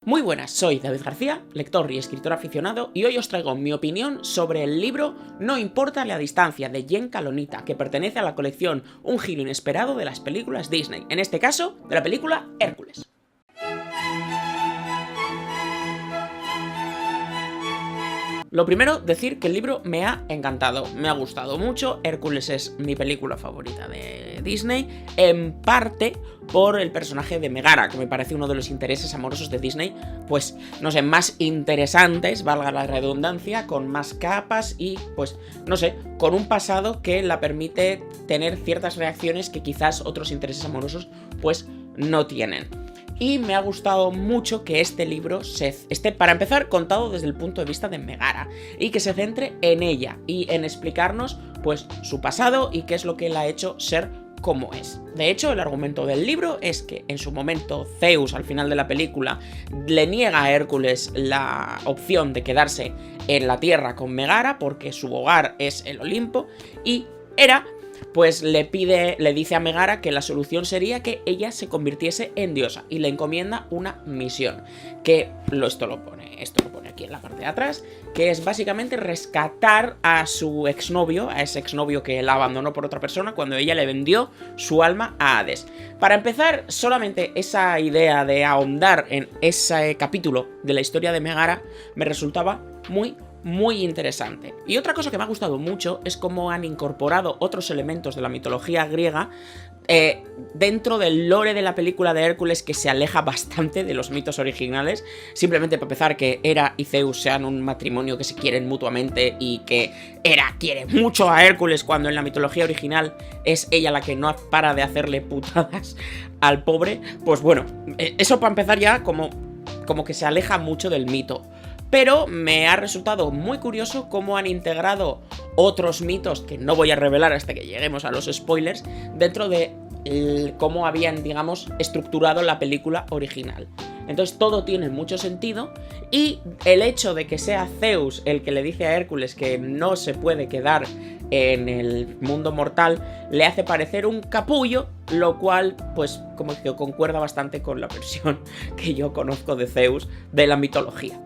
Muy buenas, soy David García, lector y escritor aficionado, y hoy os traigo mi opinión sobre el libro No importa la distancia de Jen Kalonita, que pertenece a la colección Un giro inesperado de las películas Disney, en este caso, de la película Hércules. Lo primero, decir que el libro me ha encantado, me ha gustado mucho. Hércules es mi película favorita de Disney, en parte por el personaje de Megara, que me parece uno de los intereses amorosos de Disney, pues, no sé, más interesantes, valga la redundancia, con más capas y, pues, no sé, con un pasado que la permite tener ciertas reacciones que quizás otros intereses amorosos, pues, no tienen. Y me ha gustado mucho que este libro esté, para empezar, contado desde el punto de vista de Megara, y que se centre en ella y en explicarnos, pues, su pasado y qué es lo que la ha hecho ser como es. De hecho, el argumento del libro es que en su momento Zeus, al final de la película, le niega a Hércules la opción de quedarse en la tierra con Megara porque su hogar es el Olimpo, y Hera pues le dice a Megara que la solución sería que ella se convirtiese en diosa y le encomienda una misión, que esto lo pone aquí en la parte de atrás, que es básicamente rescatar a su exnovio, a ese exnovio que la abandonó por otra persona cuando ella le vendió su alma a Hades. Para empezar, solamente esa idea de ahondar en ese capítulo de la historia de Megara me resultaba muy interesante. Y otra cosa que me ha gustado mucho es cómo han incorporado otros elementos de la mitología griega dentro del lore de la película de Hércules, que se aleja bastante de los mitos originales. Simplemente para empezar, que Hera y Zeus sean un matrimonio que se quieren mutuamente y que Hera quiere mucho a Hércules cuando en la mitología original es ella la que no para de hacerle putadas al pobre. Pues bueno, eso para empezar ya como que se aleja mucho del mito. Pero me ha resultado muy curioso cómo han integrado otros mitos, que no voy a revelar hasta que lleguemos a los spoilers, dentro de cómo habían, digamos, estructurado la película original. Entonces todo tiene mucho sentido, y el hecho de que sea Zeus el que le dice a Hércules que no se puede quedar en el mundo mortal le hace parecer un capullo, lo cual pues como que concuerda bastante con la versión que yo conozco de Zeus de la mitología.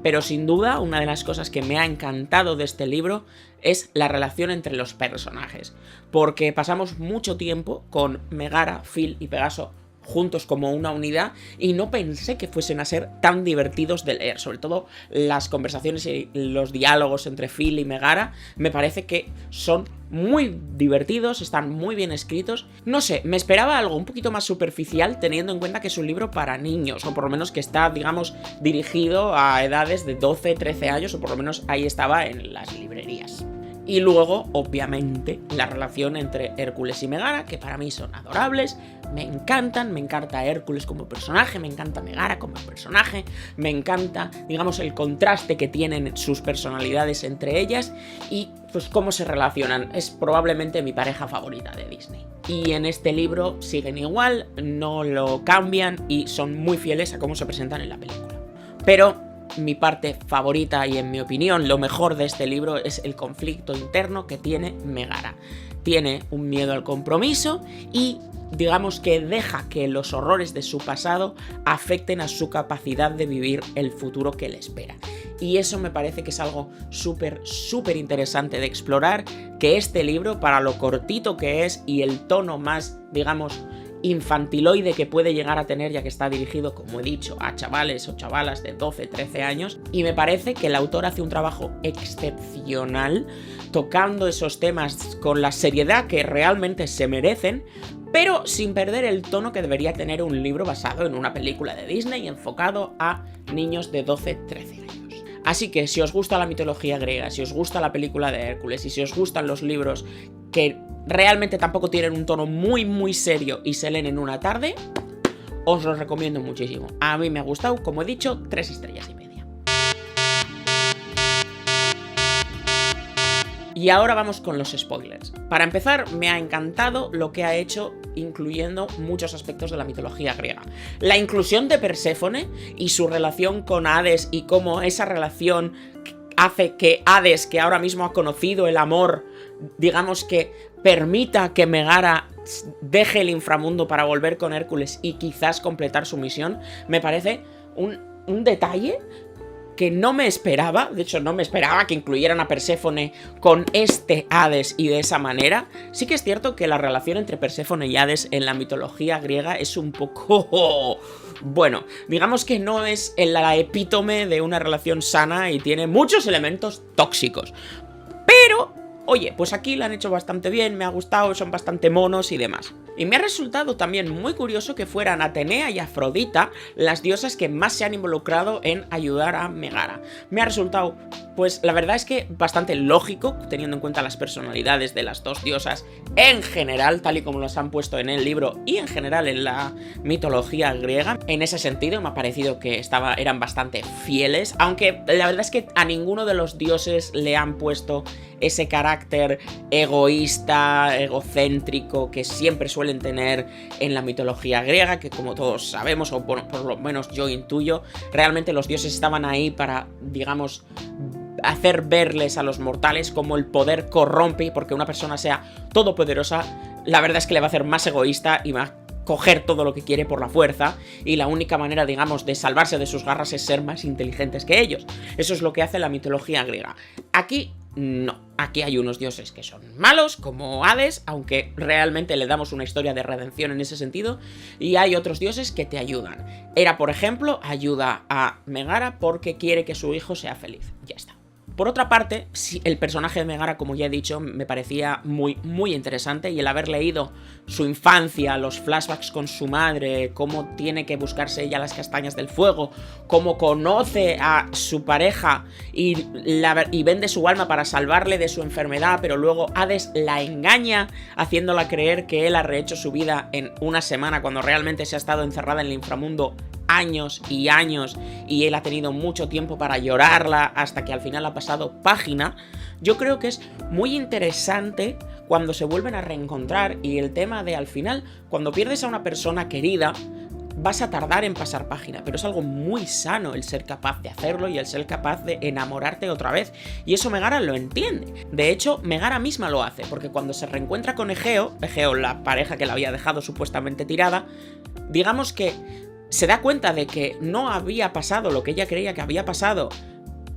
Pero sin duda, una de las cosas que me ha encantado de este libro es la relación entre los personajes, porque pasamos mucho tiempo con Megara, Phil y Pegaso juntos como una unidad, y no pensé que fuesen a ser tan divertidos de leer. Sobre todo las conversaciones y los diálogos entre Phil y Megara me parece que son muy divertidos, están muy bien escritos. No sé, me esperaba algo un poquito más superficial, teniendo en cuenta que es un libro para niños, o por lo menos que está, digamos, dirigido a edades de 12, 13 años, o por lo menos ahí estaba en las librerías. Y luego, obviamente, la relación entre Hércules y Megara, que para mí son adorables, me encantan, me encanta Hércules como personaje, me encanta Megara como personaje, me encanta, digamos, el contraste que tienen sus personalidades entre ellas y pues cómo se relacionan. Es probablemente mi pareja favorita de Disney. Y en este libro siguen igual, no lo cambian y son muy fieles a cómo se presentan en la película. Pero mi parte favorita y, en mi opinión, lo mejor de este libro es el conflicto interno que tiene Megara. Tiene un miedo al compromiso y, digamos, que deja que los horrores de su pasado afecten a su capacidad de vivir el futuro que le espera. Y eso me parece que es algo súper interesante de explorar, que este libro, para lo cortito que es y el tono más, digamos, infantiloide que puede llegar a tener, ya que está dirigido, como he dicho, a chavales o chavalas de 12, 13 años, y me parece que el autor hace un trabajo excepcional tocando esos temas con la seriedad que realmente se merecen, pero sin perder el tono que debería tener un libro basado en una película de Disney enfocado a niños de 12, 13 años. Así que si os gusta la mitología griega, si os gusta la película de Hércules y si os gustan los libros que realmente tampoco tienen un tono muy serio y se leen en una tarde, os los recomiendo muchísimo. A mí me ha gustado, como he dicho, 3 estrellas y media. Y ahora vamos con los spoilers. Para empezar, me ha encantado lo que ha hecho, incluyendo muchos aspectos de la mitología griega. La inclusión de Perséfone y su relación con Hades, y cómo esa relación hace que Hades, que ahora mismo ha conocido el amor, digamos, que permita que Megara deje el inframundo para volver con Hércules y quizás completar su misión, me parece un detalle que no me esperaba. De hecho, no me esperaba que incluyeran a Perséfone con este Hades y de esa manera. Sí que es cierto que la relación entre Perséfone y Hades en la mitología griega es un poco... bueno, digamos que no es la epítome de una relación sana y tiene muchos elementos tóxicos. Pero... oye, pues aquí la han hecho bastante bien, me ha gustado, son bastante monos y demás. Y me ha resultado también muy curioso que fueran Atenea y Afrodita las diosas que más se han involucrado en ayudar a Megara. Me ha resultado, pues la verdad es que bastante lógico, teniendo en cuenta las personalidades de las dos diosas en general, tal y como las han puesto en el libro y en general en la mitología griega. En ese sentido me ha parecido que eran bastante fieles, aunque la verdad es que a ninguno de los dioses le han puesto ese carácter egoísta, egocéntrico que siempre suelen tener en la mitología griega, que como todos sabemos, o por lo menos yo intuyo, realmente los dioses estaban ahí para, digamos, hacer verles a los mortales como el poder corrompe, y porque una persona sea todopoderosa, la verdad es que le va a hacer más egoísta y más coger todo lo que quiere por la fuerza, y la única manera, digamos, de salvarse de sus garras es ser más inteligentes que ellos. Eso es lo que hace la mitología griega. Aquí no, aquí hay unos dioses que son malos, como Hades, aunque realmente le damos una historia de redención en ese sentido, y hay otros dioses que te ayudan. Hera, por ejemplo, ayuda a Megara porque quiere que su hijo sea feliz. Ya está. Por otra parte, el personaje de Megara, como ya he dicho, me parecía muy, muy interesante, y el haber leído su infancia, los flashbacks con su madre, cómo tiene que buscarse ella las castañas del fuego, cómo conoce a su pareja y vende su alma para salvarle de su enfermedad, pero luego Hades la engaña haciéndola creer que él ha rehecho su vida en una semana cuando realmente se ha estado encerrada en el inframundo años y años, y él ha tenido mucho tiempo para llorarla hasta que al final ha pasado página. Yo creo que es muy interesante cuando se vuelven a reencontrar, y el tema de al final, cuando pierdes a una persona querida, vas a tardar en pasar página, pero es algo muy sano el ser capaz de hacerlo y el ser capaz de enamorarte otra vez, y eso Megara lo entiende. De hecho, Megara misma lo hace, porque cuando se reencuentra con Egeo, la pareja que la había dejado supuestamente tirada, digamos que se da cuenta de que no había pasado lo que ella creía que había pasado,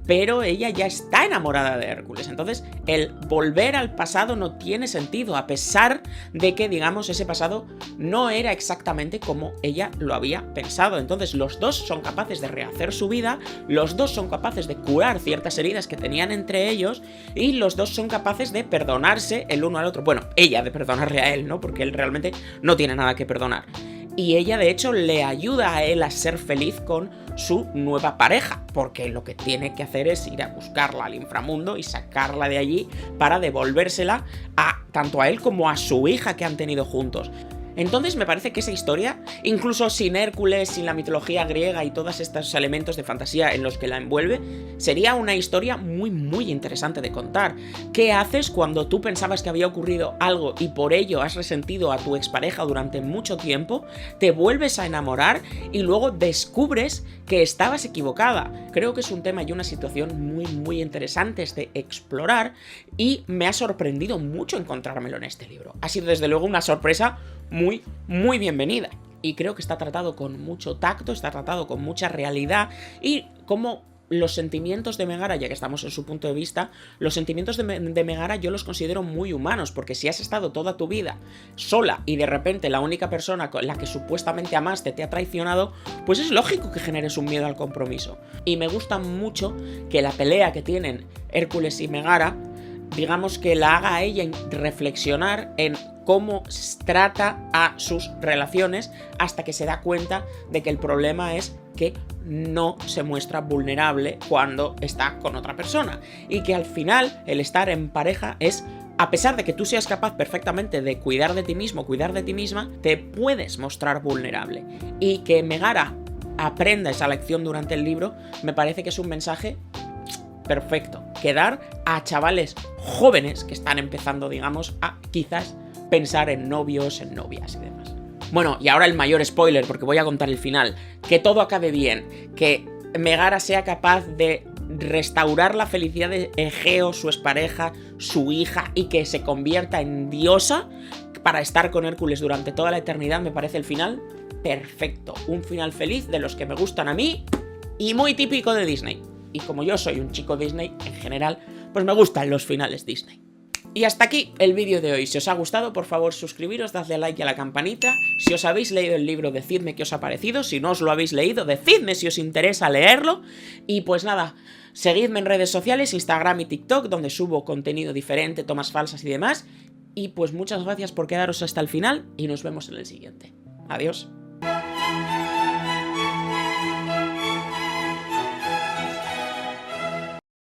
pero ella ya está enamorada de Hércules. Entonces, el volver al pasado no tiene sentido, a pesar de que, digamos, ese pasado no era exactamente como ella lo había pensado. Entonces, los dos son capaces de rehacer su vida, los dos son capaces de curar ciertas heridas que tenían entre ellos, y los dos son capaces de perdonarse el uno al otro. Bueno, ella de perdonarle a él, ¿no? Porque él realmente no tiene nada que perdonar. Y ella, de hecho, le ayuda a él a ser feliz con su nueva pareja, porque lo que tiene que hacer es ir a buscarla al inframundo y sacarla de allí para devolvérsela tanto a él como a su hija que han tenido juntos. Entonces me parece que esa historia, incluso sin Hércules, sin la mitología griega y todos estos elementos de fantasía en los que la envuelve, sería una historia muy, muy interesante de contar. ¿Qué haces cuando tú pensabas que había ocurrido algo y por ello has resentido a tu expareja durante mucho tiempo, te vuelves a enamorar y luego descubres que estabas equivocada? Creo que es un tema y una situación muy, muy interesantes de explorar, y me ha sorprendido mucho encontrármelo en este libro. Ha sido desde luego una sorpresa muy, muy bienvenida. Y creo que está tratado con mucho tacto, está tratado con mucha realidad, y como los sentimientos de Megara, ya que estamos en su punto de vista, los sentimientos de Megara yo los considero muy humanos, porque si has estado toda tu vida sola y de repente la única persona con la que supuestamente amaste te ha traicionado, pues es lógico que generes un miedo al compromiso. Y me gusta mucho que la pelea que tienen Hércules y Megara, digamos que la haga a ella reflexionar en cómo trata a sus relaciones, hasta que se da cuenta de que el problema es que no se muestra vulnerable cuando está con otra persona, y que al final el estar en pareja es, a pesar de que tú seas capaz perfectamente de cuidar de ti mismo, cuidar de ti misma, te puedes mostrar vulnerable. Y que Megara aprenda esa lección durante el libro me parece que es un mensaje perfecto que dar a chavales jóvenes que están empezando, digamos, a quizás pensar en novios, en novias y demás. Bueno, y ahora el mayor spoiler, porque voy a contar el final. Que todo acabe bien, que Megara sea capaz de restaurar la felicidad de Egeo, su expareja, su hija, y que se convierta en diosa para estar con Hércules durante toda la eternidad, me parece el final perfecto. Un final feliz de los que me gustan a mí y muy típico de Disney. Y como yo soy un chico Disney en general, pues me gustan los finales Disney. Y hasta aquí el vídeo de hoy. Si os ha gustado, por favor suscribiros, dadle like a la campanita. Si os habéis leído el libro, decidme qué os ha parecido. Si no os lo habéis leído, decidme si os interesa leerlo. Y pues nada, seguidme en redes sociales, Instagram y TikTok, donde subo contenido diferente, tomas falsas y demás. Y pues muchas gracias por quedaros hasta el final y nos vemos en el siguiente. Adiós.